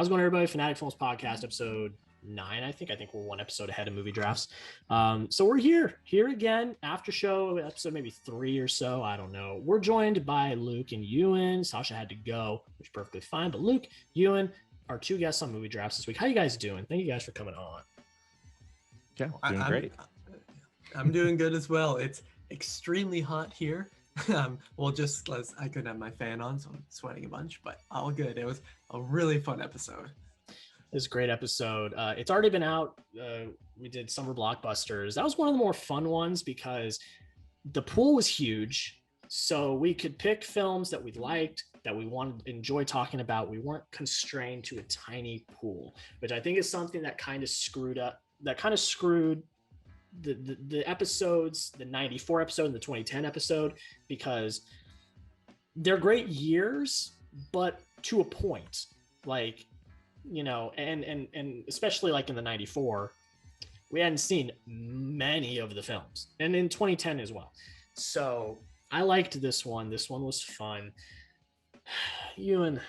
How's it going, everybody? FinaticFilms podcast, episode 9, I think. I think we're one episode ahead of movie drafts. So we're here again, after show, episode maybe 3 or so. I don't know. We're joined by Luke and Ewan. Sasha had to go, which is perfectly fine. But Luke, Ewan, our two guests on movie drafts this week. How you guys doing? Thank you guys for coming on. Yeah, doing great. I'm doing good as well. It's extremely hot here. Well, just because I couldn't have my fan on, so I'm sweating a bunch, but all good. It was a really fun episode. It was a great episode. It's already been out. We did summer blockbusters. That was one of the more fun ones because the pool was huge. So we could pick films that we liked, that we wanted to enjoy talking about. We weren't constrained to a tiny pool, which I think is something that kind of screwed the episodes, the 94 episode and the 2010 episode, because they're great years, but to a point, like, you know, and especially like in the 94, we hadn't seen many of the films, and in 2010 as well. So I liked this one. This one was fun. Ewan,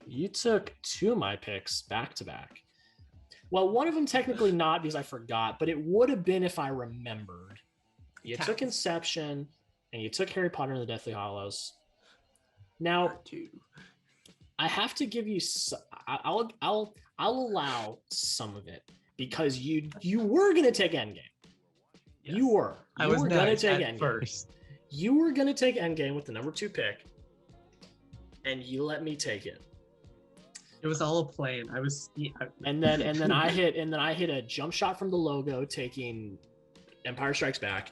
you took two of my picks back to back. Well, one of them technically not because I forgot, but it would have been if I remembered. You took Inception and you took Harry Potter and the Deathly Hallows. Now, I have to give you. I'll allow some of it because you were gonna take Endgame. Yes. You were gonna take Endgame first. You were gonna take Endgame with the number 2 pick, and you let me take it. It was all a plan. And then I hit a jump shot from the logo, taking Empire Strikes Back,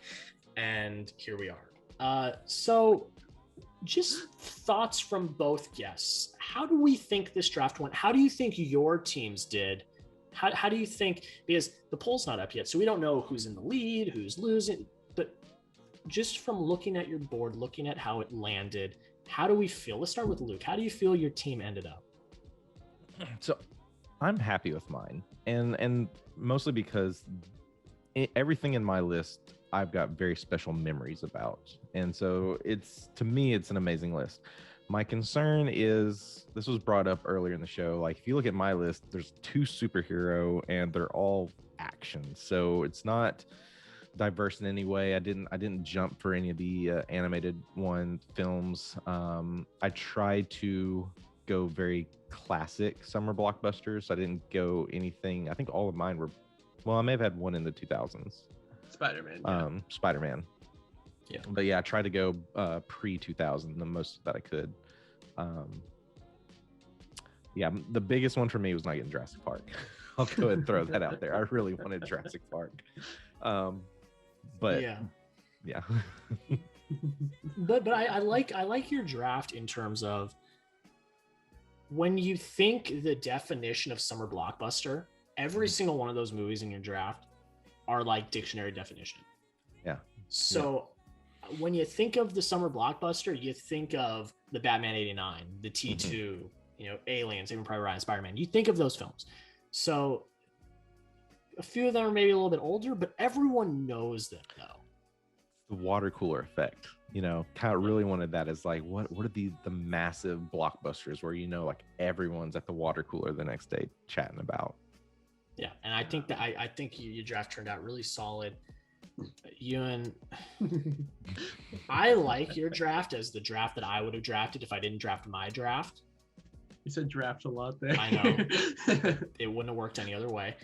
and here we are. So just thoughts from both guests. How do we think this draft went? How do you think your teams did? How do you think, because the poll's not up yet, so we don't know who's in the lead, who's losing, but just from looking at your board, looking at how it landed, how do we feel? Let's start with Luke. How do you feel your team ended up? So I'm happy with mine, and mostly because everything in my list I've got very special memories about, and so to me it's an amazing list. My concern is, this was brought up earlier in the show, like if you look at my list, there's 2 superhero and they're all action, so it's not diverse in any way. I didn't jump for any of the animated films. I tried to go very classic summer blockbusters. I didn't go anything. I think all of mine were, well, I may have had one in the 2000s. Spider-Man. Spider-Man. Yeah. But yeah, I tried to go pre-2000, the most that I could. Yeah, the biggest one for me was not getting Jurassic Park. I'll go ahead and throw that out there. I really wanted Jurassic Park. But yeah. but I like your draft in terms of, when you think the definition of summer blockbuster, every single one of those movies in your draft are like dictionary definition. Yeah. So when you think of the summer blockbuster, you think of the Batman 89, the T2, Aliens, Saving Private Ryan, Spider-Man. You think of those films. So a few of them are maybe a little bit older, but everyone knows them though. The water cooler effect, kind of really wanted that as like, what are the massive blockbusters where, like everyone's at the water cooler the next day chatting about. Yeah. And I think that I think your draft turned out really solid. Ewan, I like your draft as the draft that I would have drafted if I didn't draft my draft. You said draft a lot there. I know. It wouldn't have worked any other way.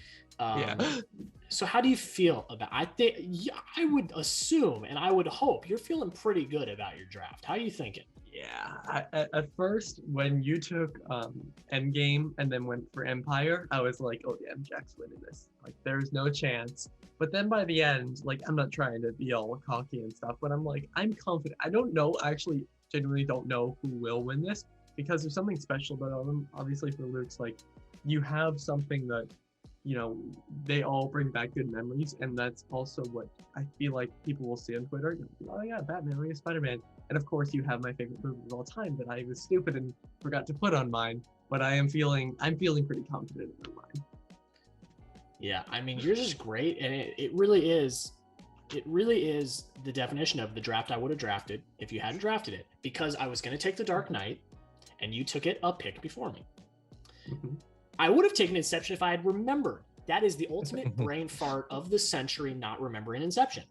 So how do you feel about, I would assume and I would hope you're feeling pretty good about your draft. How are you thinking? Yeah, at first when you took Endgame and then went for Empire, I was like, oh yeah, Jack's winning this. Like there's no chance. But then by the end, like I'm not trying to be all cocky and stuff, but I'm like, I'm confident. I don't know, I actually genuinely don't know who will win this, because there's something special about them. Obviously for Luke's, like you have something that, they all bring back good memories, and that's also what I feel like people will see on Twitter. Oh yeah, Batman, or Spider-Man, and of course you have my favorite movie of all time that I was stupid and forgot to put on mine. But I'm feeling pretty confident in mine. Yeah, I mean yours is great, and it really is. It really is the definition of the draft I would have drafted if you hadn't drafted it, because I was going to take The Dark Knight, and you took it a pick before me. Mhm. I would have taken Inception if I had remembered. That is the ultimate brain fart of the century, not remembering Inception.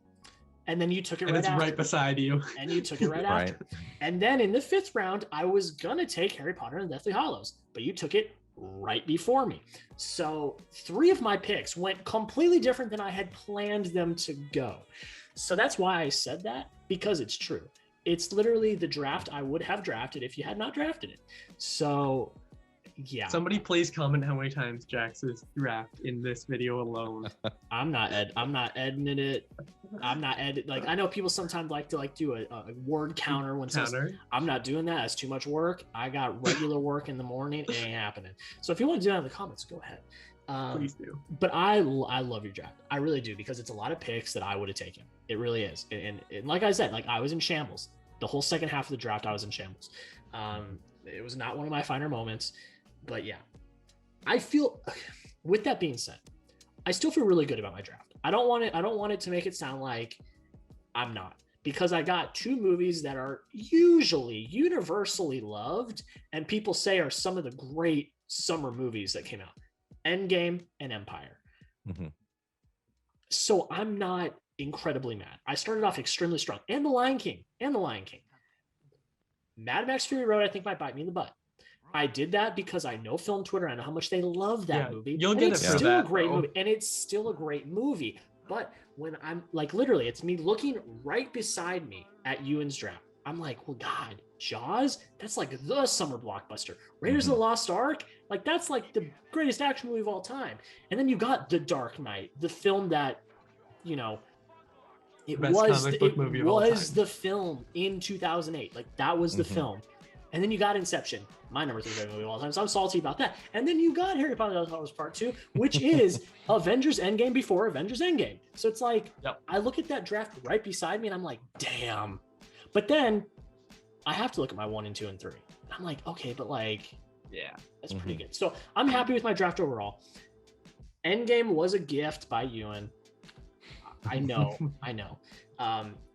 And then you took it And right it's after. right beside you. And you took it right Right. after. And then in the 5th round, I was going to take Harry Potter and the Deathly Hallows, but you took it right before me. So 3 of my picks went completely different than I had planned them to go. So that's why I said that, because it's true. It's literally the draft I would have drafted if you had not drafted it. So yeah. Somebody please comment how many times Jack says draft in this video alone. I'm not editing it. Like, I know people sometimes like to do a word counter when Counter. I'm not doing that. It's too much work. I got regular work in the morning. It ain't happening. So if you want to do that in the comments, go ahead. Please do. But I love your draft. I really do, because it's a lot of picks that I would have taken. It really is. And like I said, like, I was in shambles. The whole second half of the draft, I was in shambles. It was not one of my finer moments. But yeah, I feel, with that being said, I still feel really good about my draft. I don't want it to make it sound like I'm not, because I got 2 movies that are usually universally loved and people say are some of the great summer movies that came out: Endgame and Empire. Mhm. So I'm not incredibly mad. I started off extremely strong. And The Lion King. Mad Max Fury Road, I think, might bite me in the butt. I did that because I know film Twitter. I know how much they love that movie. You'll and get it's it for still that, a great though. movie. And it's still a great movie. But when I'm like, literally, it's me looking right beside me at Ewan's draft. I'm like, well, God, Jaws? That's like the summer blockbuster. Raiders of the Lost Ark? Like, that's like the greatest action movie of all time. And then you got The Dark Knight, the film that, you know, it Best was comic book movie of all time. the film in 2008. Like, that was the Mhm. film. And then you got Inception, my number 3 favorite movie of all time. So I'm salty about that. And then you got Harry Potter and the Deathly Hallows Part 2, which is Avengers Endgame before Avengers Endgame. So it's like, Yep. I look at that draft right beside me and I'm like, damn. But then I have to look at my 1 and 2 and 3. And I'm like, okay, but like, Yeah. that's pretty good. So I'm happy with my draft overall. Endgame was a gift by Ewan. I know.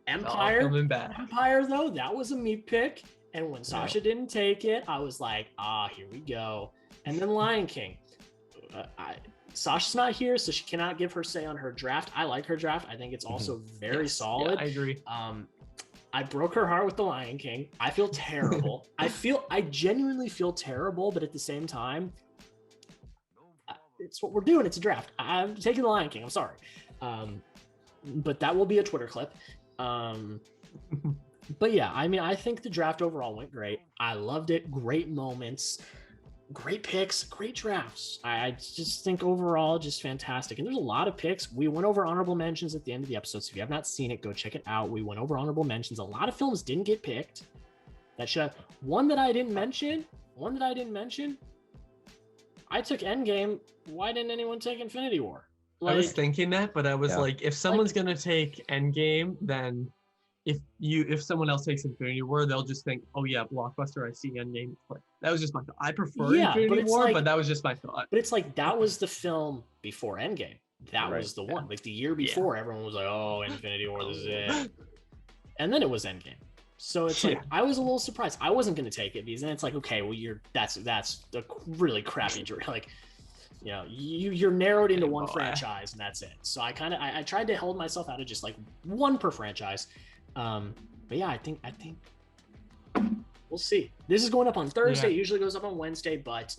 Empire, Coming back. Empire, though, that was a me pick. And when Sasha didn't take it, I was like, here we go. And then Lion King. Sasha's not here, so she cannot give her say on her draft. I like her draft. I think it's also very solid. Yeah, I agree. I broke her heart with The Lion King. I feel terrible. I genuinely feel terrible, but at the same time, it's what we're doing. It's a draft. I'm taking The Lion King. I'm sorry. But that will be a Twitter clip. But yeah, I mean, I think the draft overall went great. I loved it. Great moments, great picks, great drafts. I just think overall, just fantastic. And there's a lot of picks. We went over honorable mentions at the end of the episode. So if you have not seen it, go check it out. We went over honorable mentions. A lot of films didn't get picked. That should have one that I didn't mention. I took Endgame. Why didn't anyone take Infinity War? I was thinking that, but I was Yeah. like, if someone's gonna take Endgame, then if someone else takes Infinity War, they'll just think, oh yeah, blockbuster. I see Endgame. But that was just my thought. I prefer Yeah, but Infinity it's War, like- but that was just my thought. But it's like, that was the film before Endgame. That Right. was the one. Like, the year before, everyone was like, oh, Infinity War, this is it. And then it was Endgame. So it's like, Yeah. I was a little surprised. I wasn't going to take it, because then it's like, okay, well, that's a really crappy, like, you know, you're narrowed into one franchise and that's it. So I tried to hold myself out of just like one per franchise. But yeah, I think we'll see. This is going up on Thursday. Yeah. It usually goes up on Wednesday, but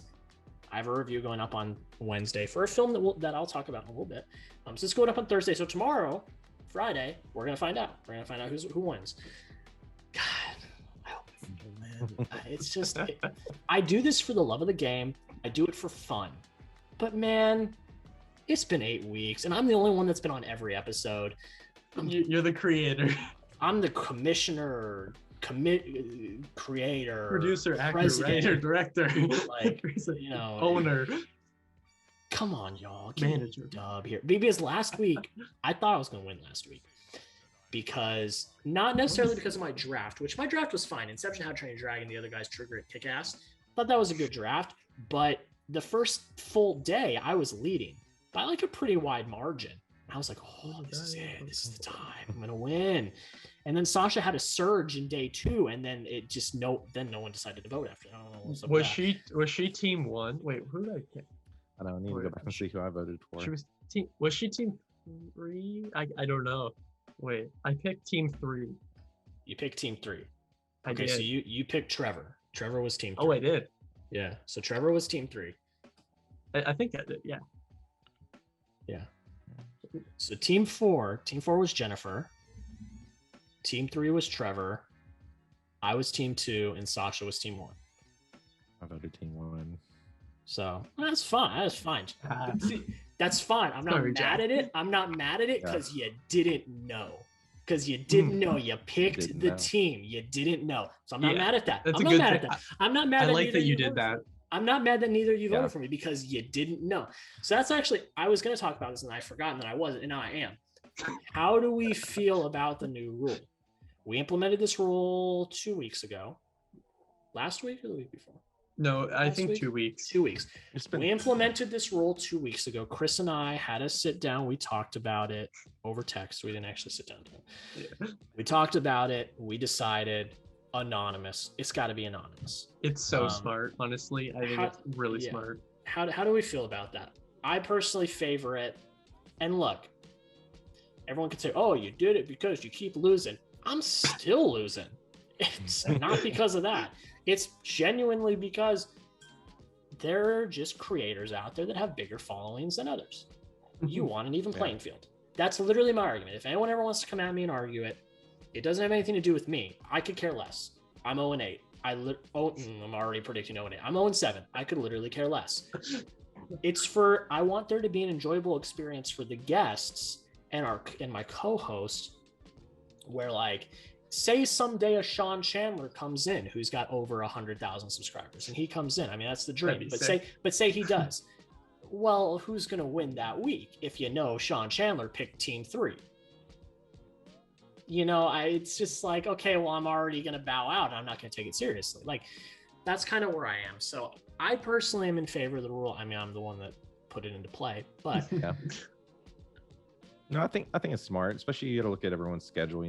I have a review going up on Wednesday for a film that I'll talk about in a little bit. So it's going up on Thursday. So tomorrow, Friday, we're gonna find out. We're gonna find out who wins. God, I hope we win. It's just, I do this for the love of the game. I do it for fun. But man, it's been 8 weeks, and I'm the only one that's been on every episode. You're the creator, I'm the commissioner, creator, producer, actor, president. writer, director, Like, you know, owner, come on, y'all. Give me a manager. dub here. Because last week, I thought I was going to win last week. Because, not necessarily because of my draft, which my draft was fine. Inception, How to Train Your Dragon, the other guys, Trigger It, Kick Ass. Thought that was a good draft. But the first full day, I was leading by like a pretty wide margin. I was like, oh, this is it. This is the time. I'm gonna win. And then Sasha had a surge in day 2, and then no one decided to vote after. I don't know what's up with that. Was she team 1? Wait, who did I pick? I don't need to go back and see who I voted for. Was she team 3? I don't know. Wait, I picked team 3. You picked team 3. Okay, so you picked Trevor. Trevor was team 3. Oh, I did. Yeah, so Trevor was team 3. I think I did. Yeah. Yeah. So team 4 was Jennifer. Team 3 was Trevor. I was team 2, and Sasha was team 1. I voted team 1. So that's fine. That's fine. That's fine. I'm not mad at it. I'm not mad at it because you didn't know. Because you didn't know. You picked the team. You didn't know. So I'm not mad at that. I'm not mad at that. I'm not mad. I like that you did that. I'm not mad that neither of you voted for me because you didn't know. So that's actually, I was going to talk about this and I forgot that I wasn't, and now I am. How do we feel about the new rule? We implemented this rule 2 weeks ago. Last week or the week before? No, I think 2 weeks. 2 weeks. We implemented this rule 2 weeks ago. Chris and I had a sit down. We talked about it over text. We didn't actually sit down. We talked about it. We decided anonymous. It's got to be anonymous. It's so smart, honestly. I think it's really smart. How do we feel about that? I personally favor it. And look, everyone could say, oh, you did it because you keep losing. I'm still losing. It's not because of that. It's genuinely because there are just creators out there that have bigger followings than others. You want an even playing field. That's literally my argument. If anyone ever wants to come at me and argue it, it doesn't have anything to do with me. I could care less. I'm 0-8. I'm already predicting 0-8. I'm 0-7. I could literally care less. I want there to be an enjoyable experience for the guests and my co-host, where like, say someday a Sean Chandler comes in who's got over 100,000 subscribers, and he comes in. I mean, that's the dream. But say he does. Well, who's going to win that week if you know Sean Chandler picked team 3? It's just like, okay, well, I'm already going to bow out. I'm not going to take it seriously. Like, that's kind of where I am. So I personally am in favor of the rule. I mean, I'm the one that put it into play, but No, I think it's smart, especially you got to look at everyone's schedule.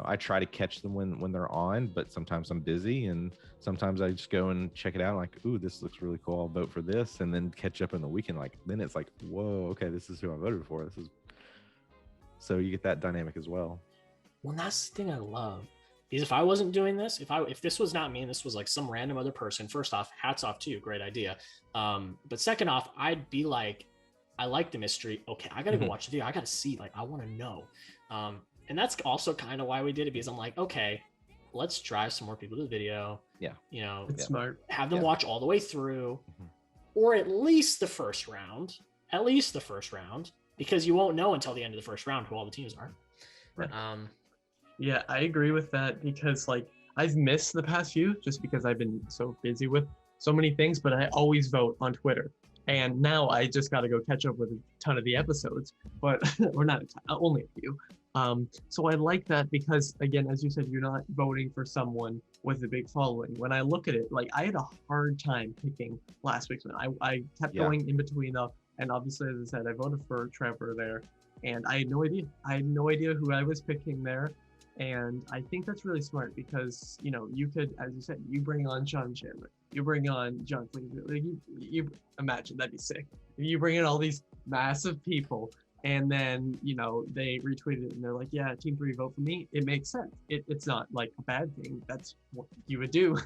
I try to catch them when they're on, but sometimes I'm busy, and sometimes I just go and check it out. Like, ooh, this looks really cool. I'll vote for this, and then catch up in the weekend. Like, then it's like, whoa, okay, this is who I voted for. So you get that dynamic as well. Well, that's the thing I love. Because if I wasn't doing this, if this was not me and this was like some random other person, first off, hats off to you, great idea. But second off, I'd be like, I like the mystery. Okay, I gotta go watch the video. I gotta see, like, I want to know. And that's also kind of why we did it, because I'm like, okay, let's drive some more people to the video. Yeah. It's smart. Have them watch all the way through, or at least the first round. Because you won't know until the end of the first round who all the teams are. Right. Yeah, I agree with that, because like I've missed the past few just because I've been so busy with so many things, but I always vote on Twitter. And now I just got to go catch up with a ton of the episodes, but or not only a few. So I like that because, again, as you said, you're not voting for someone with a big following. When I look at it, like I had a hard time picking last week's one. I kept going in between and obviously, as I said, I voted for Trevor there, and I had no idea. I had no idea who I was picking there. And I think that's really smart because, you could, as you said, you bring on Sean Chandler, you bring on John Cleveland. Like you imagine that'd be sick. You bring in all these massive people, and then, they retweet it and they're like, yeah, team 3 vote for me. It makes sense. It's not like a bad thing. That's what you would do,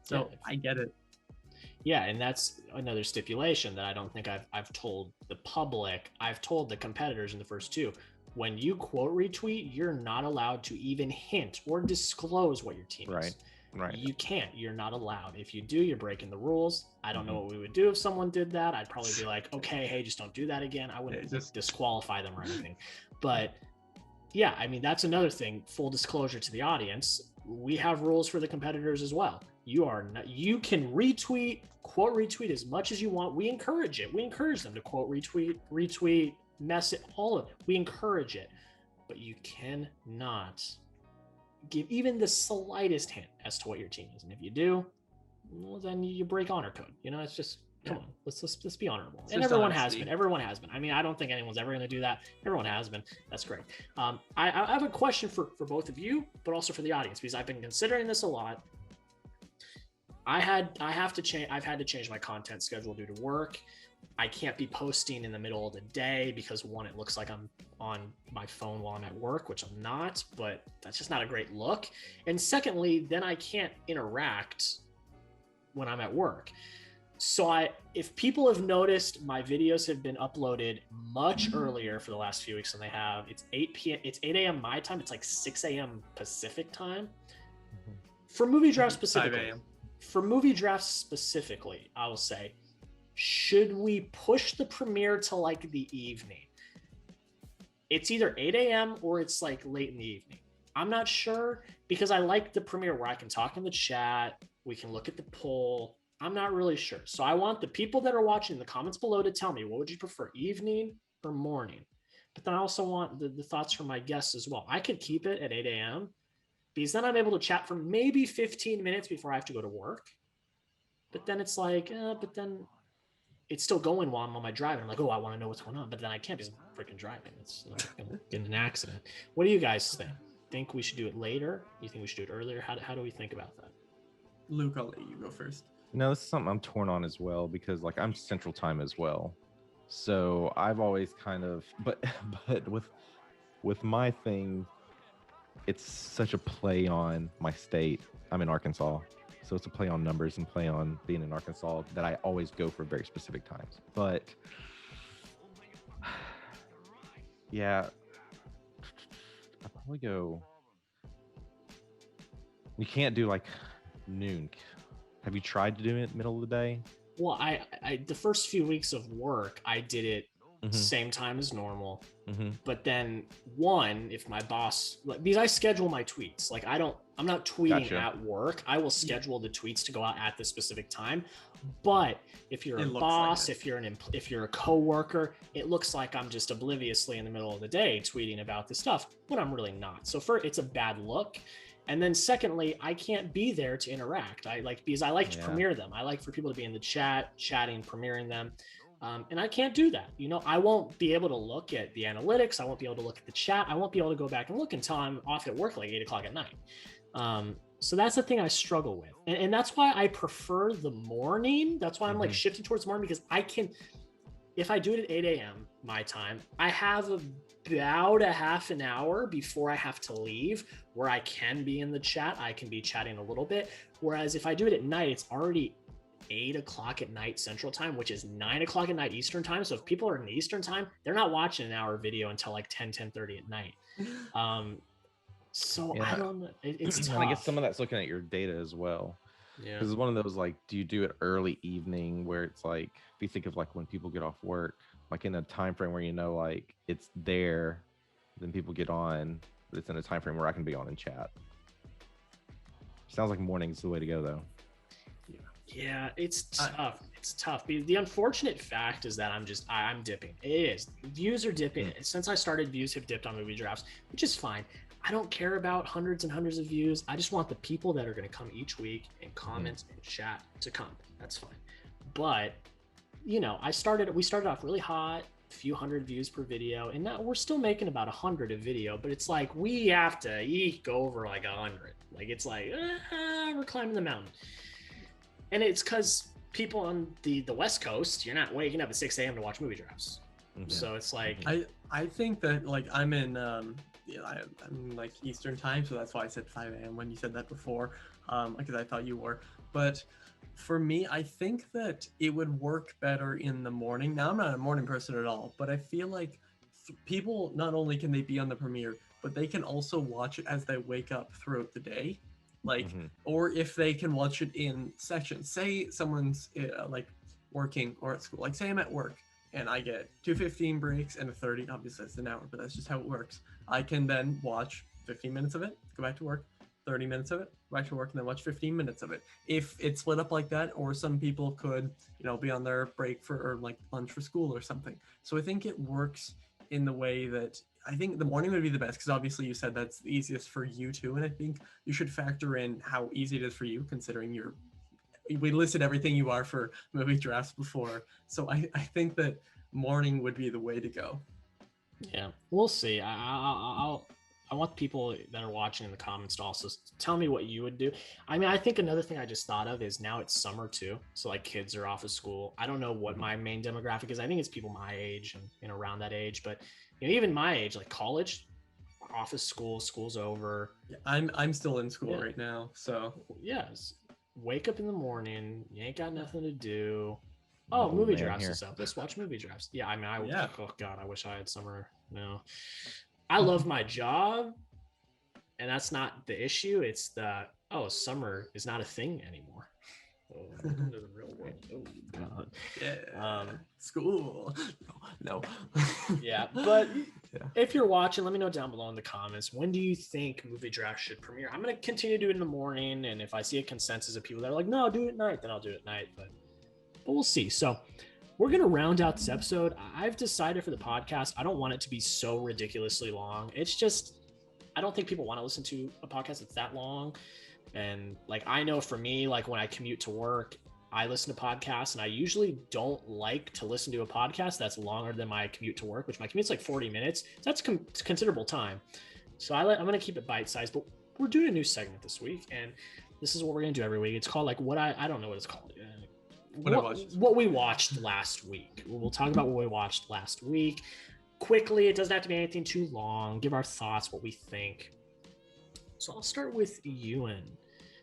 So I get it. Yeah, and that's another stipulation that I don't think I've told the public. I've told the competitors in the first 2. When you quote retweet, you're not allowed to even hint or disclose what your team is. Right. You can't. You're not allowed. If you do, you're breaking the rules. I don't know what we would do if someone did that. I'd probably be like, okay, hey, just don't do that again. I wouldn't just disqualify them or anything. But yeah, I mean, that's another thing. Full disclosure to the audience. We have rules for the competitors as well. You can quote retweet as much as you want. We encourage it. We encourage them to quote retweet, message, all of it. We encourage it, but you cannot give even the slightest hint as to what your team is. And if you do, well, then you break honor code. It's just Come on, let's be honorable. It's And just everyone has honesty. been. Everyone has been. I mean, I don't think anyone's ever going to do that. Everyone has been. That's great. I have a question for both of you, but also for the audience, because I've been considering this a lot. I've had to change my content schedule due to work. I can't be posting in the middle of the day because one, it looks like I'm on my phone while I'm at work, which I'm not, but that's just not a great look. And secondly, then I can't interact when I'm at work. So if people have noticed, my videos have been uploaded much earlier for the last few weeks than they have. It's 8 p.m. It's 8 a.m. my time. It's like 6 a.m. Pacific time. For movie drafts specifically. 5 a.m. For movie drafts specifically, I will say, should we push the premiere to like the evening? It's either 8 a.m. or it's like late in the evening. I'm not sure, because I like the premiere where I can talk in the chat. We can look at the poll. I'm not really sure. So I want the people that are watching in the comments below to tell me, what would you prefer, evening or morning? But then I also want the thoughts from my guests as well. I could keep it at 8 a.m. because then I'm able to chat for maybe 15 minutes before I have to go to work. But then it's like, but then it's still going while I'm on my drive. And I'm like, oh, I want to know what's going on. But then I can't because I'm freaking driving. It's going to get in an accident. What do you guys think? Think we should do it later? You think we should do it earlier? How do we think about that? Luke, I'll let you go first. No, this is something I'm torn on as well, because like I'm Central Time as well. So I've always kind of, but with my thing, it's such a play on my state. I'm in Arkansas. So it's a play on numbers and play on being in Arkansas that I always go for very specific times. But yeah, I'll probably go. You can't do like noon. Have you tried to do it middle of the day? Well, I the first few weeks of work, I did it same time as normal. But then if my boss, because I schedule my tweets, like I'm not tweeting at work. I will schedule the tweets to go out at the specific time. But if you're a boss, if you're a coworker, it looks like I'm just obliviously in the middle of the day tweeting about this stuff when I'm really not. So it's a bad look. And then secondly, I can't be there to interact. Because I like to premiere them. I like for people to be in the chat, chatting, premiering them. And I can't do that. I won't be able to look at the analytics. I won't be able to look at the chat. I won't be able to go back and look until I'm off at work like 8 o'clock at night. So that's the thing I struggle with. And that's why I prefer the morning. That's why I'm like shifting towards the morning, because I can, if I do it at 8 a.m. my time, I have about a half an hour before I have to leave where I can be in the chat. I can be chatting a little bit. Whereas if I do it at night, it's already 8 o'clock at night Central Time, which is 9 o'clock at night Eastern Time. So if people are in Eastern Time, they're not watching an hour video until like 10:30 at night. I don't know. It's tough. I guess some of that's looking at your data as well. Yeah. Because it's one of those, like, do you do it early evening where it's like, if you think of like when people get off work, like in a time frame where like it's there, then people get on, but it's in a time frame where I can be on and chat. Sounds like morning's the way to go though. Yeah, it's tough. It's tough. The unfortunate fact is that I'm dipping. It is. Views are dipping. Since I started, views have dipped on movie drafts, which is fine. I don't care about hundreds and hundreds of views. I just want the people that are going to come each week and comment and chat to come. That's fine. But, we started off really hot, a few hundred views per video, and now we're still making about 100 a video, but it's like we have to go over like 100. Like, it's like, we're climbing the mountain. And it's because people on the West Coast, you're not waking up at 6 a.m. to watch movie drafts. So it's like... I think that, like, I'm in I'm like Eastern Time, so that's why I said 5 a.m. when you said that before, because I thought you were. But for me, I think that it would work better in the morning. Now, I'm not a morning person at all, but I feel like people, not only can they be on the premiere, but they can also watch it as they wake up throughout the day. Like, or if they can watch it in sections. Say someone's like working or at school. Like, say I'm at work and I get 2 15 breaks and a 30. Obviously, that's an hour, but that's just how it works. I can then watch 15 minutes of it, go back to work, 30 minutes of it, go back to work, and then watch 15 minutes of it. If it's split up like that, or some people could, be on their break or like lunch for school or something. So I think it works in the way that I think the morning would be the best, because obviously you said that's the easiest for you too, and I think you should factor in how easy it is for you, considering you're we listed everything you are for movie drafts before. So I think that morning would be the way to go. Yeah, we'll see. I want people that are watching in the comments to also tell me what you would do. I mean, I think another thing I just thought of is now it's summer too. So like kids are off of school. I don't know what my main demographic is. I think it's people my age and around that age, but even my age, like college, off of school, school's over. Yeah, I'm still in school right now. So yes, wake up in the morning. You ain't got nothing to do. Oh, movie drafts is up. Let's watch movie drafts. Yeah, I mean, oh God, I wish I had summer. No, I love my job, and that's not the issue. It's summer is not a thing anymore. Welcome to the real world. Oh God. Yeah. School. No. Yeah, but if you're watching, let me know down below in the comments. When do you think movie draft should premiere? I'm gonna continue to do it in the morning, and if I see a consensus of people that are like, no, do it at night, then I'll do it at night. But we'll see. So we're going to round out this episode. I've decided for the podcast, I don't want it to be so ridiculously long. It's just, I don't think people want to listen to a podcast that's that long. And like, I know for me, like when I commute to work, I listen to podcasts, and I usually don't like to listen to a podcast that's longer than my commute to work, which my commute's like 40 minutes. So that's considerable time. So I'm going to keep it bite-sized, but we're doing a new segment this week. And this is what we're going to do every week. It's called like I don't know what it's called. What we watched last week. We'll talk about what we watched last week quickly. It doesn't have to be anything too long. Give our thoughts, what we think. So I'll start with Ewan.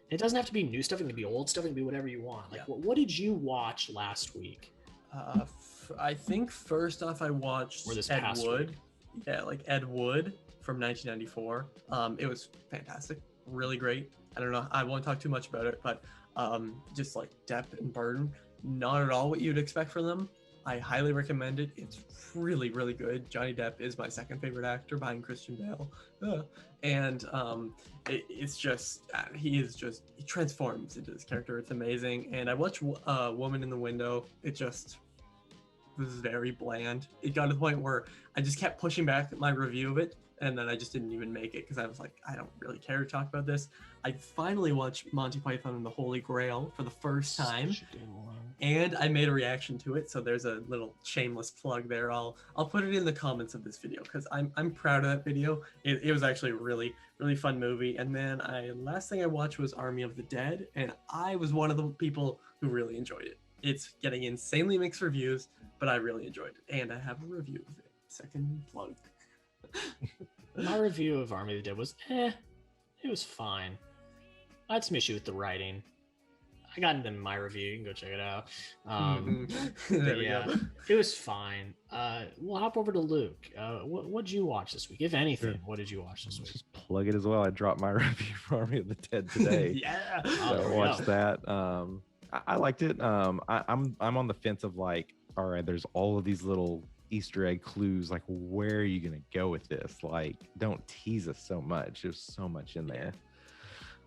It doesn't have to be new stuff. It can be old stuff. It can be whatever you want. Like, what did you watch last week? I think first off, I watched Ed Wood. Week. Yeah, like Ed Wood from 1994. It was fantastic. Really great. I don't know. I won't talk too much about it, but just like depth and burden, not at all what you'd expect from them. I highly recommend it. It's really, really good. Johnny Depp is my second favorite actor behind Christian Bale. And it's just, he transforms into this character. It's amazing. And I watched Woman in the Window. It just was very bland. It got to the point where I just kept pushing back my review of it. And then I just didn't even make it because I was like, I don't really care to talk about this. I finally watched Monty Python and the Holy Grail for the first time, and I made a reaction to it. So there's a little shameless plug there. I'll put it in the comments of this video because I'm proud of that video. It was actually a really, really fun movie. And then last thing I watched was Army of the Dead, and I was one of the people who really enjoyed it. It's getting insanely mixed reviews, but I really enjoyed it, and I have a review of it. Second plug. My review of Army of the Dead was it was fine. I had some issue with the writing. I got into my review. You can go check it out. But yeah, it was fine. We'll hop over to Luke. What'd you watch this week, if anything? Sure. What did you watch this week? Just plug it as well. I dropped my review for Army of the Dead today. Yeah, so I watched that. I liked it. I'm on the fence of like, all right, there's all of these little Easter egg clues, like where are you gonna go with this? Like, don't tease us so much. There's so much in there.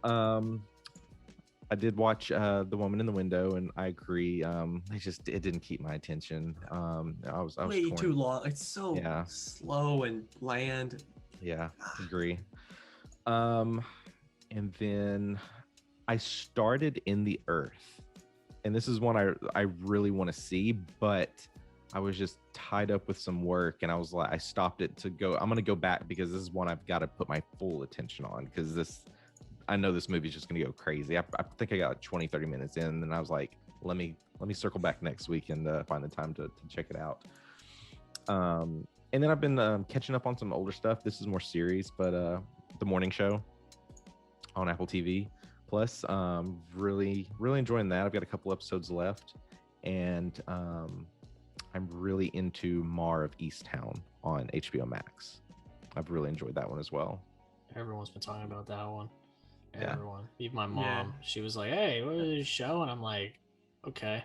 I did watch The Woman in the Window, and I agree. It didn't keep my attention. I was way too long. It's so slow and bland. Yeah, agree. And then I started In the Earth, and this is one I really want to see, but I was just tied up with some work, and I was like, I stopped it to go. I'm gonna go back because this is one I've got to put my full attention on, because I know this movie's just gonna go crazy. I think I got like 20-30 minutes in, and I was like, let me circle back next week and find the time to check it out. And then I've been catching up on some older stuff. This is more series, but The Morning Show on Apple TV Plus, really enjoying that. I've got a couple episodes left, and I'm really into Mar of Easttown on HBO Max. I've really enjoyed that one as well. Everyone's been talking about that one. Everyone, even my mom, she was like, "Hey, what is this show?" And I'm like, "Okay."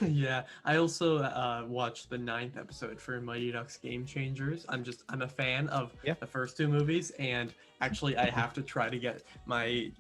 Yeah, I also watched the 9th episode for Mighty Ducks Game Changers. I'm a fan of the first 2 movies, and actually I have to try to get my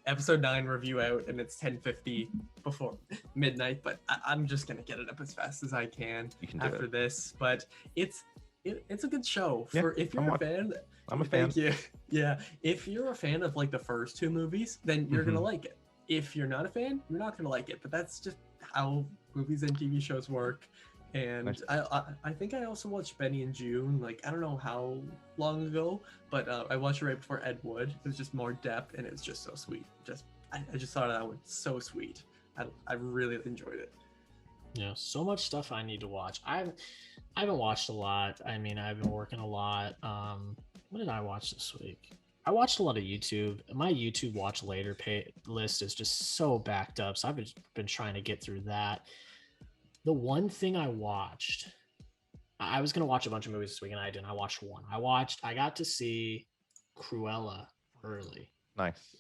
episode 9 review out, and it's 10:50 before midnight, but I'm just gonna get it up as fast as I can after this. But it's a good show for if you're a fan. I'm a fan. Thank you. Yeah, if you're a fan of like the first 2 movies, then you're gonna like it. if you're not a fan, you're not gonna like it. But that's just how movies and TV shows work. And Nice. I think I also watched Benny and June, like I don't know how long ago, but I watched it right before Ed Wood. It was just more depth, and it was just so sweet. I just thought that was so sweet. I really enjoyed it. Yeah, so much stuff I need to watch. I haven't watched a lot. I mean, I've been working a lot. What did I watch this week? I watched a lot of YouTube. My YouTube watch later list is just so backed up. So I've been trying to get through that. The one thing I watched, I was gonna watch a bunch of movies this week and I didn't. I watched one. I got to see Cruella early. Nice.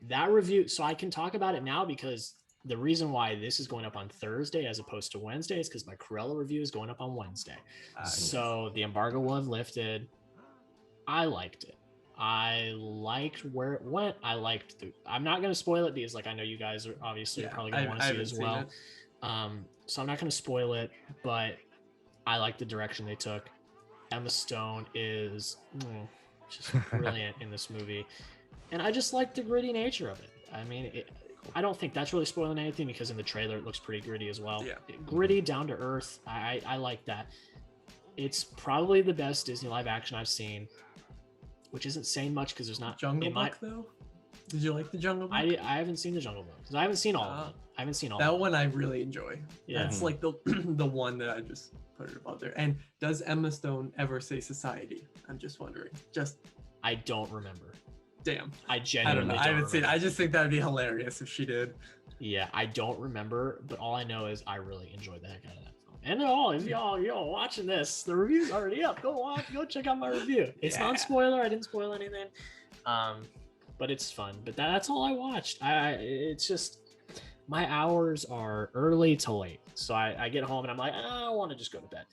That review, so I can talk about it now because the reason why this is going up on Thursday as opposed to Wednesday is because my Cruella review is going up on Wednesday. So the embargo will have lifted. I liked it. I liked where it went. I'm not going to spoil it because I know you guys are obviously probably going to want to see it as well. So I'm not going to spoil it, but I like the direction they took. Emma Stone is just brilliant in this movie. And I just like the gritty nature of it. I mean, I don't think that's really spoiling anything because in the trailer it looks pretty gritty as well. Yeah. Gritty, down to earth. I like that. It's probably the best Disney live action I've seen, which isn't saying much because there's not Jungle Book though. Did you like the Jungle Book? I haven't seen the Jungle Book because I haven't seen all of them. I haven't seen all that one. I really enjoy. Yeah, that's like the the one that I just put it out there. And does Emma Stone ever say society? I'm just wondering. I don't remember. Damn. I genuinely don't know. I haven't seen it. I just think that'd be hilarious if she did. Yeah, I don't remember, but all I know is I really enjoyed the heck out of that film. And if y'all watching this, the review's already up. Go check out my review. It's not spoiler. I didn't spoil anything. But it's fun. But that's all I watched. It's just my hours are early to late. So I get home and I'm like, I want to just go to bed.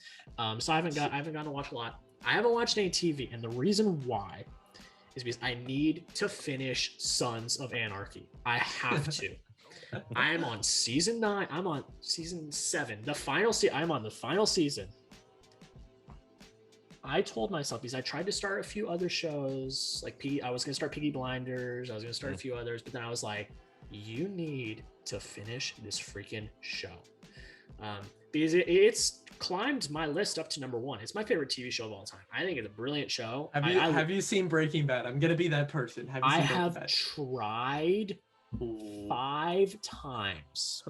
So I haven't gotten to watch a lot. I haven't watched any TV, and the reason why is because I need to finish Sons of Anarchy. I have to. I am on season 9. I'm on season 7. The final I'm on the final season. I told myself, because I tried to start a few other shows, I was going to start Peaky Blinders. I was going to start a few others, but then I was like, you need to finish this freaking show. Because it's climbed my list up to number 1. It's my favorite TV show of all time. I think it's a brilliant show. Have you seen Breaking Bad? I'm going to be that person. I have tried 5 times.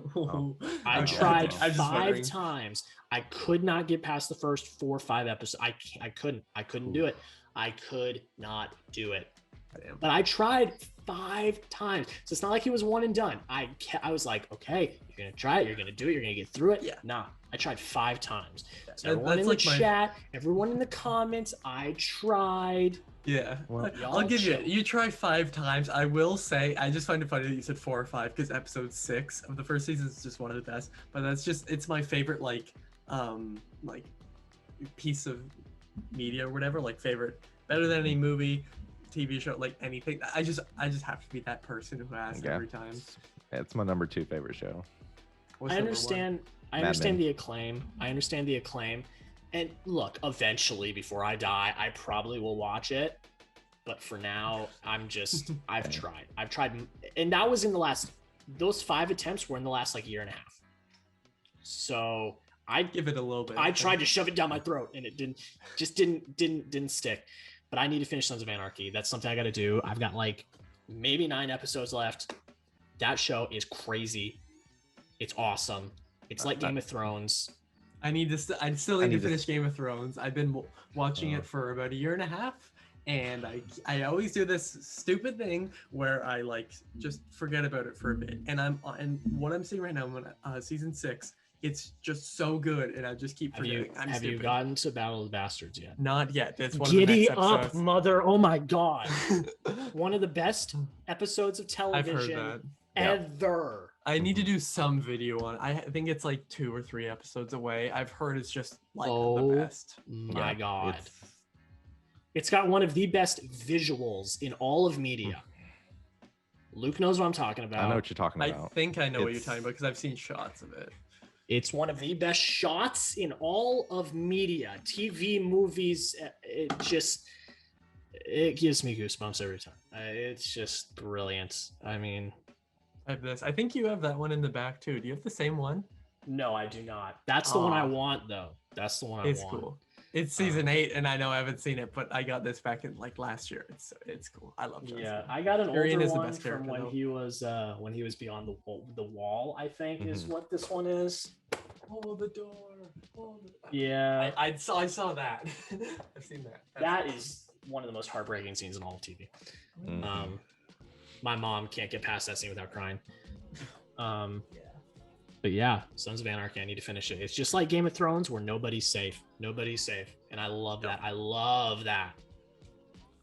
I tried 5 times. I could not get past the first 4 or 5 episodes. I couldn't do it. I could not do it. But I tried 5 times. So it's not like it was one and done. I was like, okay, you're going to try it. You're going to do it. You're going to get through it. Yeah. Nah, I tried 5 times. So everyone in the chat, everyone in the comments, I tried. Yeah, well, I'll give you try 5 times. I will say, I just find it funny that you said 4 or 5 because episode 6 of the first season is just one of the best. But it's my favorite piece of media or whatever, favorite, better than any movie, TV show, anything. I just have to be that person who asks every time. It's my number 2 favorite show. I understand the acclaim. And look, eventually, before I die, I probably will watch it. But for now, I've tried. And that was those 5 attempts were in the last year and a half. So I give it a little bit. I tried to shove it down my throat and it didn't stick. But I need to finish Sons of Anarchy. That's something I got to do. I've got maybe 9 episodes left. That show is crazy. It's awesome. It's like Game of Thrones. I still need to finish Game of Thrones. I've been watching it for about 1.5 years, and I always do this stupid thing where I just forget about it for a bit. And what I'm seeing right now, I'm on season 6. It's just so good, and I just keep forgetting. Have you gotten to Battle of the Bastards yet? Not yet. That's one Giddy of the next up, episodes. mother! Oh my god, one of the best episodes of television I've heard that. ever. I need to do some video on it. I think it's 2 or 3 episodes away. I've heard it's just the best. My god. It's got one of the best visuals in all of media. Luke knows what I'm talking about. I know what you're talking about. I think I know what you're talking about because I've seen shots of it. It's one of the best shots in all of media, TV, movies. It gives me goosebumps every time. It's just brilliant. I mean, I have this. I think you have that one in the back too. Do you have the same one? No, I do not. That's the one I want, though. That's the one I want. It's cool. It's season 8, and I know I haven't seen it, but I got this back in like last year. It's cool. I love Jon Snow. I got an Tyrion older one from when he was beyond the wall. I think is what this one is. Hold the door. Yeah, I saw that. I've seen that. That is one of the most heartbreaking scenes in all of TV. My mom can't get past that scene without crying. But yeah, Sons of Anarchy, I need to finish it. It's just like Game of Thrones where nobody's safe. Nobody's safe. And I love that. I love that.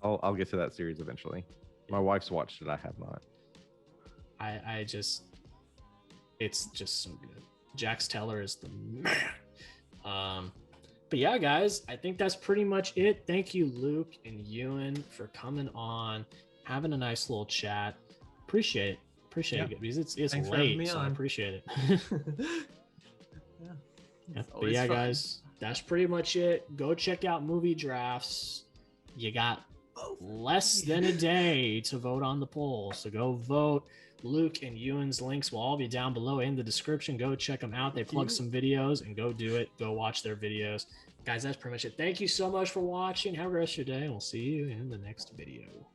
I'll get to that series eventually. My wife's watched it. I have not. It's just so good. Jax Teller is the man. But yeah, guys, I think that's pretty much it. Thank you, Luke and Ewan, for coming on, having a nice little chat. Appreciate it. Appreciate it because it's late, so I appreciate it. But yeah, guys, that's pretty much it. Go check out Movie Drafts. You got less than a day to vote on the poll, so go vote. Luke and Ewan's links will all be down below in the description. Go check them out. They plug some videos and go do it. Go watch their videos. Guys, that's pretty much it. Thank you so much for watching. Have a rest of your day, and we'll see you in the next video.